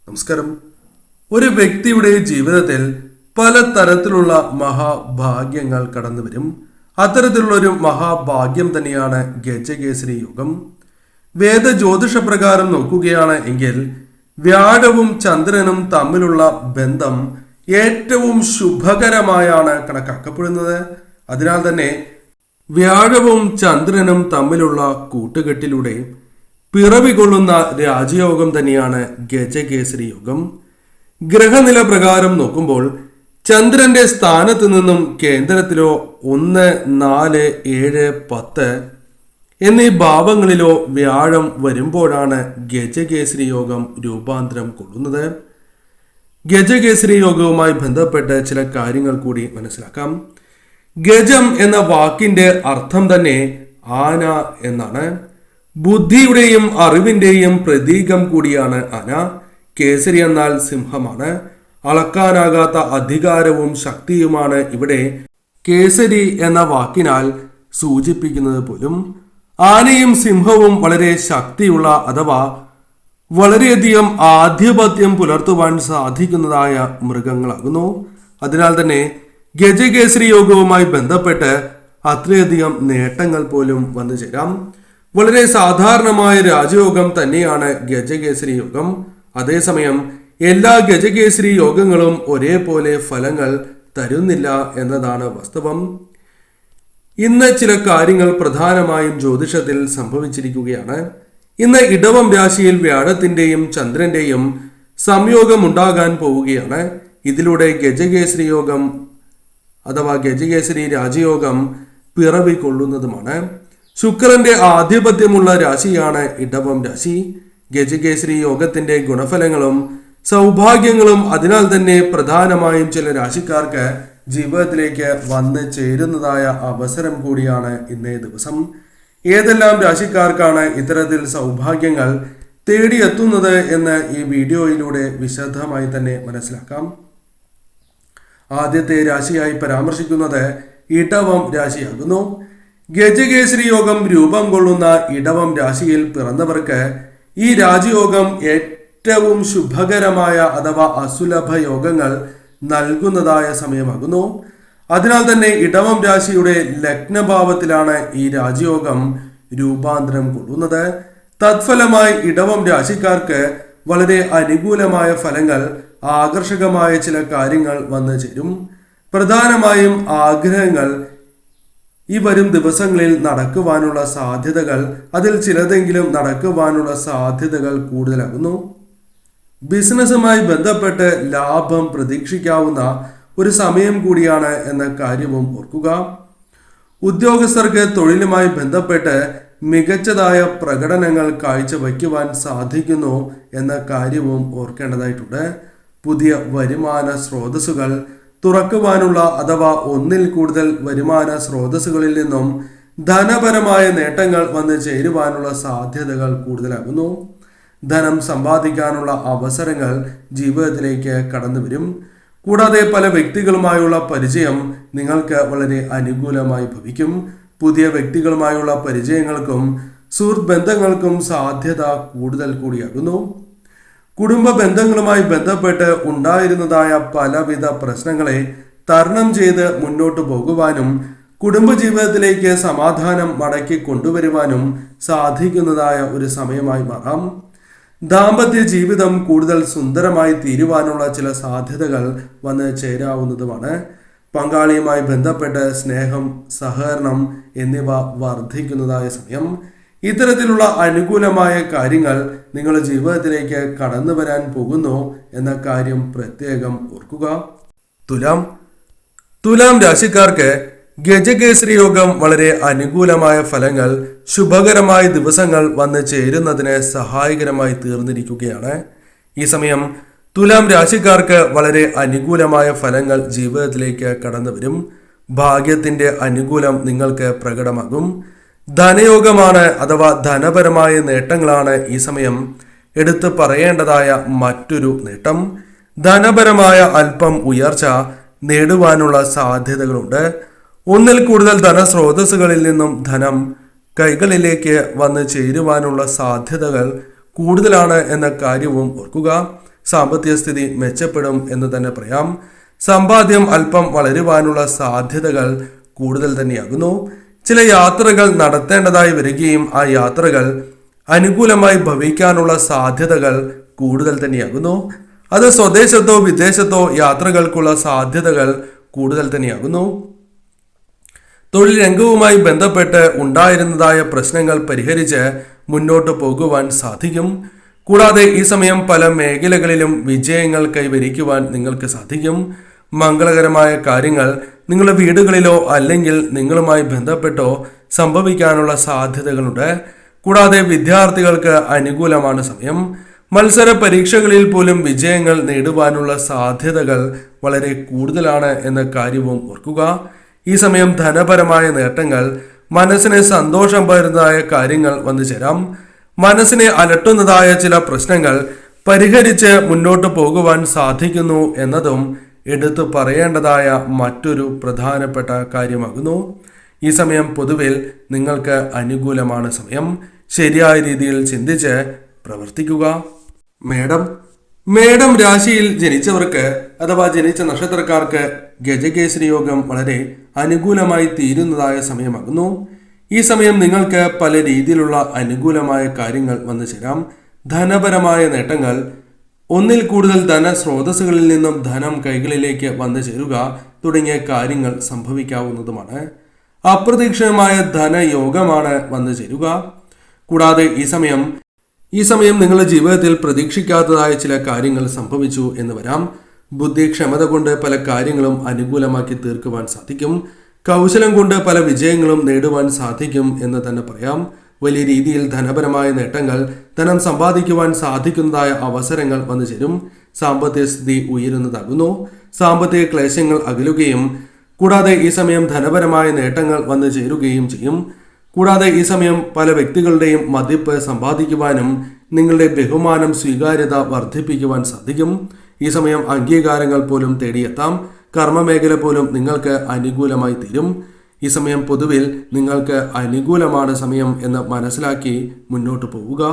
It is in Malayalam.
നമസ്കാരം. ഒരു വ്യക്തിയുടെ ജീവിതത്തിൽ പല തരത്തിലുള്ള മഹാഭാഗ്യങ്ങൾ കടന്നു വരും. അത്തരത്തിലുള്ള ഒരു മഹാഭാഗ്യം തന്നെയാണ് ഗജകേസരി യോഗം. വേദ ജ്യോതിഷപ്രകാരം നോക്കുകയാണ് എങ്കിൽ വ്യാഴവും ചന്ദ്രനും തമ്മിലുള്ള ബന്ധം ഏറ്റവും ശുഭകരമായാണ് കണക്കാക്കപ്പെടുന്നത്. അതിനാൽ തന്നെ വ്യാഴവും ചന്ദ്രനും തമ്മിലുള്ള കൂട്ടുകെട്ടിലൂടെ പിറവികൊള്ളുന്ന രാജയോഗം തന്നെയാണ് ഗജകേസരി യോഗം. ഗ്രഹനില പ്രകാരം നോക്കുമ്പോൾ ചന്ദ്രന്റെ സ്ഥാനത്ത് നിന്നും കേന്ദ്രത്തിലോ 1, 4, 7, 10 എന്നീ ഭാവങ്ങളിലോ വ്യാഴം വരുമ്പോഴാണ് ഗജകേസരി യോഗം രൂപാന്തരം കൊള്ളുന്നത്. ഗജകേസരി യോഗവുമായി ബന്ധപ്പെട്ട് ചില കാര്യങ്ങൾ കൂടി മനസ്സിലാക്കാം. ഗജം എന്ന വാക്കിന്റെ അർത്ഥം തന്നെ ആന എന്നാണ്. ബുദ്ധിയുടെയും അറിവിന്റെയും പ്രതീകം കൂടിയാണ് ആന. കേസരി എന്നാൽ സിംഹമാണ്. അളക്കാനാകാത്ത അധികാരവും ശക്തിയുമാണ് ഇവിടെ കേസരി എന്ന വാക്കിനാൽ സൂചിപ്പിക്കുന്നത് പോലും. ആനയും സിംഹവും വളരെ ശക്തിയുള്ള അഥവാ വളരെയധികം ആധിപത്യം പുലർത്തുവാൻ സാധിക്കുന്നതായ മൃഗങ്ങളാകുന്നു. അതിനാൽ തന്നെ ഗജകേസരി യോഗവുമായി ബന്ധപ്പെട്ട് അത്രയധികം നേട്ടങ്ങൾ പോലും വന്നു ചേരാം. വളരെ സാധാരണമായ രാജയോഗം തന്നെയാണ് ഗജകേസരി യോഗം. അതേസമയം എല്ലാ ഗജകേസരി യോഗങ്ങളും ഒരേപോലെ ഫലങ്ങൾ തരുന്നില്ല എന്നതാണ് വാസ്തവം. ഇന്ന് ചില കാര്യങ്ങൾ പ്രധാനമായും ജ്യോതിഷത്തിൽ സംഭവിച്ചിരിക്കുകയാണ്. ഇന്ന് ഇടവം രാശിയിൽ വ്യാഴത്തിന്റെയും ചന്ദ്രന്റെയും സംയോഗം ഉണ്ടാകാൻ പോവുകയാണ്. ഇതിലൂടെ ഗജകേസരി യോഗം അഥവാ ഗജകേസരി രാജയോഗം പിറവികൊള്ളുന്നതുമാണ്. ശുക്രന്റെ ആധിപത്യമുള്ള രാശിയാണ് ഇടവം രാശി. ഗജകേസരി യോഗത്തിന്റെ ഗുണഫലങ്ങളും സൗഭാഗ്യങ്ങളും അതിനാൽ തന്നെ പ്രധാനമായും ചില രാശിക്കാർക്ക് ജീവിതത്തിലേക്ക് വന്ന് ചേരുന്നതായ അവസരം കൂടിയാണ് ഇന്നേ ദിവസം. ഏതെല്ലാം രാശിക്കാർക്കാണ് ഇത്തരത്തിൽ സൗഭാഗ്യങ്ങൾ തേടിയെത്തുന്നത് എന്ന് ഈ വീഡിയോയിലൂടെ വിശദമായി തന്നെ മനസ്സിലാക്കാം. ആദ്യത്തെ രാശിയായി പരാമർശിക്കുന്നത് ഇടവം രാശിയാകുന്നു. ഗജകേസരി യോഗം രൂപം കൊള്ളുന്ന ഇടവം രാശിയിൽ പിറന്നവർക്ക് ഈ രാജയോഗം ഏറ്റവും ശുഭകരമായ അഥവാ അസുലഭ യോഗങ്ങൾ നൽകുന്നതായ സമയമാകുന്നു. അതിനാൽ തന്നെ ഇടവം രാശിയുടെ ലഗ്നഭാവത്തിലാണ് ഈ രാജയോഗം രൂപാന്തരം കൊള്ളുന്നത്. തത്ഫലമായി ഇടവം രാശിക്കാർക്ക് വളരെ അനുകൂലമായ ഫലങ്ങൾ, ആകർഷകമായ ചില കാര്യങ്ങൾ വന്നു ചേരും. പ്രധാനമായും ആഗ്രഹങ്ങൾ ഈ വരും ദിവസങ്ങളിൽ നടക്കുവാനുള്ള സാധ്യതകൾ, അതിൽ ചിലതെങ്കിലും നടക്കുവാനുള്ള സാധ്യതകൾ കൂടുതലാകുന്നു. ബിസിനസ്സുമായി ബന്ധപ്പെട്ട് ലാഭം പ്രതീക്ഷിക്കാവുന്ന ഒരു സമയം കൂടിയാണ് എന്ന കാര്യവും ഓർക്കുക. ഉദ്യോഗസ്ഥർക്ക് തൊഴിലുമായി ബന്ധപ്പെട്ട് മികച്ചതായ പ്രകടനങ്ങൾ കാഴ്ചവയ്ക്കുവാൻ സാധിക്കുന്നു എന്ന കാര്യവും ഓർക്കേണ്ടതായിട്ടുണ്ട്. പുതിയ വരുമാന സ്രോതസ്സുകൾ തുറക്കുവാനുള്ള അഥവാ ഒന്നിൽ കൂടുതൽ വരുമാന സ്രോതസ്സുകളിൽ നിന്നും ധനപരമായ നേട്ടങ്ങൾ വന്ന് ചേരുവാനുള്ള സാധ്യതകൾ കൂടുതലാകുന്നു. ധനം സമ്പാദിക്കാനുള്ള അവസരങ്ങൾ ജീവിതത്തിലേക്ക് കടന്നു വരും. കൂടാതെ പല വ്യക്തികളുമായുള്ള പരിചയം നിങ്ങൾക്ക് വളരെ അനുകൂലമായി ഭവിക്കും. പുതിയ വ്യക്തികളുമായുള്ള പരിചയങ്ങൾക്കും സുഹൃത്ത് ബന്ധങ്ങൾക്കും സാധ്യത കൂടുതൽ കൂടിയാകുന്നു. കുടുംബ ബന്ധങ്ങളുമായി ബന്ധപ്പെട്ട് ഉണ്ടായിരുന്നതായ പലവിധ പ്രശ്നങ്ങളെ തരണം ചെയ്ത് മുന്നോട്ട് പോകുവാനും കുടുംബജീവിതത്തിലേക്ക് സമാധാനം മടക്കി കൊണ്ടുവരുവാനും സാധിക്കുന്നതായ ഒരു സമയമായി മാറാം. ദാമ്പത്യ ജീവിതം കൂടുതൽ സുന്ദരമായി തീരുവാനുള്ള ചില സാധ്യതകൾ വന്ന് ചേരാവുന്നതുമാണ്. പങ്കാളിയുമായി ബന്ധപ്പെട്ട് സ്നേഹം, സഹകരണം എന്നിവ വർദ്ധിക്കുന്നതായ സമയം. ഇത്തരത്തിലുള്ള അനുകൂലമായ കാര്യങ്ങൾ നിങ്ങളുടെ ജീവിതത്തിലേക്ക് കടന്നു വരാൻ പോകുന്നു എന്ന കാര്യം പ്രത്യേകം ഓർക്കുക. തുലാം രാശിക്കാർക്ക് ഗജകേസരി യോഗം വളരെ അനുകൂലമായ ഫലങ്ങൾ, ശുഭകരമായ ദിവസങ്ങൾ വന്ന് ചേരുന്നതിന് സഹായകരമായി തീർന്നിരിക്കുകയാണ്. ഈ സമയം തുലാം രാശിക്കാർക്ക് വളരെ അനുകൂലമായ ഫലങ്ങൾ ജീവിതത്തിലേക്ക് കടന്നു വരും. ഭാഗ്യത്തിന്റെ അനുകൂലം നിങ്ങൾക്ക് പ്രകടമാകും. ധനയോഗമാണ് അഥവാ ധനപരമായ നേട്ടങ്ങളാണ് ഈ സമയം എടുത്തു പറയേണ്ടതായ മറ്റൊരു നേട്ടം. ധനപരമായ അല്പം ഉയർച്ച നേടുവാനുള്ള സാധ്യതകളുണ്ട്. ഒന്നിൽ കൂടുതൽ ധനസ്രോതസ്സുകളിൽ നിന്നും ധനം കൈകളിലേക്ക് വന്ന് ചേരുവാനുള്ള സാധ്യതകൾ കൂടുതലാണ് എന്ന കാര്യവും ഓർക്കുക. സാമ്പത്തിക സ്ഥിതി മെച്ചപ്പെടും എന്ന് തന്നെ പറയാം. സമ്പാദ്യം അല്പം വളരുവാനുള്ള സാധ്യതകൾ കൂടുതൽ തന്നെയാകുന്നു. ചില യാത്രകൾ നടത്തേണ്ടതായി വരികയും ആ യാത്രകൾ അനുകൂലമായി ഭവിക്കാനുള്ള സാധ്യതകൾ കൂടുതൽ തന്നെയാകുന്നു. അത് സ്വദേശത്തോ വിദേശത്തോ യാത്രകൾക്കുള്ള സാധ്യതകൾ കൂടുതൽ തന്നെയാകുന്നു. തൊഴിൽ രംഗവുമായി ബന്ധപ്പെട്ട് ഉണ്ടായിരുന്നതായ പ്രശ്നങ്ങൾ പരിഹരിച്ച് മുന്നോട്ട് പോകുവാൻ സാധിക്കും. കൂടാതെ ഈ സമയം പല മേഖലകളിലും വിജയങ്ങൾ കൈവരിക്കുവാൻ നിങ്ങൾക്ക് സാധിക്കും. മംഗളകരമായ കാര്യങ്ങൾ നിങ്ങളുടെ വീടുകളിലോ അല്ലെങ്കിൽ നിങ്ങളുമായി ബന്ധപ്പെട്ടോ സംഭവിക്കാനുള്ള സാധ്യതകളുണ്ട്. കൂടാതെ വിദ്യാർത്ഥികൾക്ക് അനുകൂലമാണ് സമയം. മത്സര പരീക്ഷകളിൽ പോലും വിജയങ്ങൾ നേടുവാനുള്ള സാധ്യതകൾ വളരെ കൂടുതലാണ് എന്ന കാര്യവും ഓർക്കുക. ഈ സമയം ധനപരമായ നേട്ടങ്ങൾ, മനസ്സിന് സന്തോഷം പകരുന്നതായ കാര്യങ്ങൾ വന്നു ചേരാം. മനസ്സിനെ അലട്ടുന്നതായ ചില പ്രശ്നങ്ങൾ പരിഹരിച്ച് മുന്നോട്ട് പോകുവാൻ സാധിക്കുന്നു എന്നതും എടുത്തു പറയേണ്ടതായ മറ്റൊരു പ്രധാനപ്പെട്ട കാര്യമാകുന്നു. ഈ സമയം പൊതുവിൽ നിങ്ങൾക്ക് അനുകൂലമാണ് സമയം. ശരിയായ രീതിയിൽ ചിന്തിച്ച് പ്രവർത്തിക്കുക. മേടം രാശിയിൽ ജനിച്ചവർക്ക് അഥവാ ജനിച്ച നക്ഷത്രക്കാർക്ക് ഗജകേസരി യോഗം വളരെ അനുകൂലമായി തീരുന്നതായ സമയമാകുന്നു. ഈ സമയം നിങ്ങൾക്ക് പല രീതിയിലുള്ള അനുകൂലമായ കാര്യങ്ങൾ വന്നു ചേരാം. ധനപരമായ നേട്ടങ്ങൾ, ഒന്നിൽ കൂടുതൽ ധനസ്രോതസ്സുകളിൽ നിന്നും ധനം കൈകളിലേക്ക് വന്നു ചേരുക തുടങ്ങിയ കാര്യങ്ങൾ സംഭവിക്കാവുന്നതുമാണ്. അപ്രതീക്ഷിതമായ ധനയോഗമാണ് വന്നു ചേരുക. കൂടാതെ ഈ സമയം നിങ്ങളുടെ ജീവിതത്തിൽ പ്രതീക്ഷിക്കാത്തതായ ചില കാര്യങ്ങൾ സംഭവിച്ചു എന്ന് വരാം. ബുദ്ധിക്ഷമത കൊണ്ട് പല കാര്യങ്ങളും അനുകൂലമാക്കി തീർക്കുവാൻ സാധിക്കും. കൗശലം കൊണ്ട് പല വിജയങ്ങളും നേടുവാൻ സാധിക്കും എന്ന് തന്നെ പറയാം. വലിയ രീതിയിൽ ധനപരമായ നേട്ടങ്ങൾ, ധനം സമ്പാദിക്കുവാൻ സാധിക്കുന്നതായ അവസരങ്ങൾ വന്നു ചേരും. സാമ്പത്തിക സ്ഥിതി ഉയരുന്നതാകുന്നു. സാമ്പത്തിക ക്ലേശങ്ങൾ അകലുകയും കൂടാതെ ഈ സമയം ധനപരമായ നേട്ടങ്ങൾ വന്നു ചേരുകയും ചെയ്യും. കൂടാതെ ഈ സമയം പല വ്യക്തികളുടെയും മതിപ്പ് സമ്പാദിക്കുവാനും നിങ്ങളുടെ ബഹുമാനം, സ്വീകാര്യത വർദ്ധിപ്പിക്കുവാൻ സാധിക്കും. ഈ സമയം അംഗീകാരങ്ങൾ പോലും തേടിയെത്താം. കർമ്മമേഖല പോലും നിങ്ങൾക്ക് അനുകൂലമായി തീരും. ഈ സമയം പൊതുവിൽ നിങ്ങൾക്ക് അനുകൂലമാണ് സമയം എന്ന് മനസ്സിലാക്കി മുന്നോട്ട് പോവുക.